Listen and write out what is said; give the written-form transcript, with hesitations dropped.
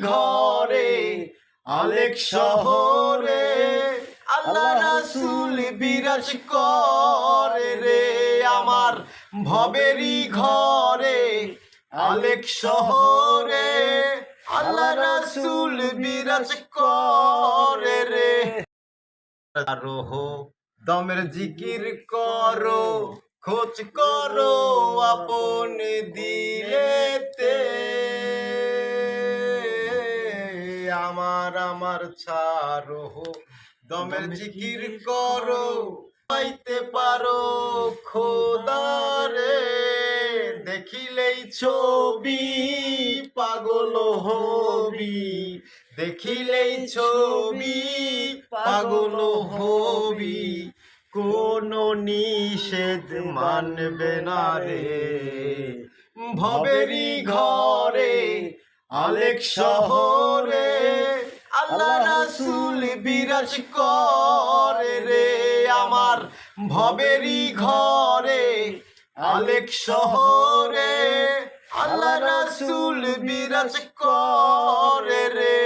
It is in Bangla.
ঘরে আলেক শহরে আল্লাহ রাসূল বিরাজ করে রে আমার ভবেরই ঘরে আলেক শহরে আল্লাহ রাসূল বিরাজ করে রে। আরোহ দমের জিকির করো খোঁজ করো আপন দিলেতে আমার ছাড়ো দমের জিকির করো পাইতে পারো খোদারে দেখিলেই ছবি পাগল হবি দেখিলেই ছবি পাগল হবি কোন নিষেধ মানবে না রে ভবেরই ঘরে আলেক শহরে আল্লাহ রাসূল বিরাজ করে রে আমার ভবেরই ঘরে আলেক শহরে আল্লাহ রাসূল বিরাজ করে রে।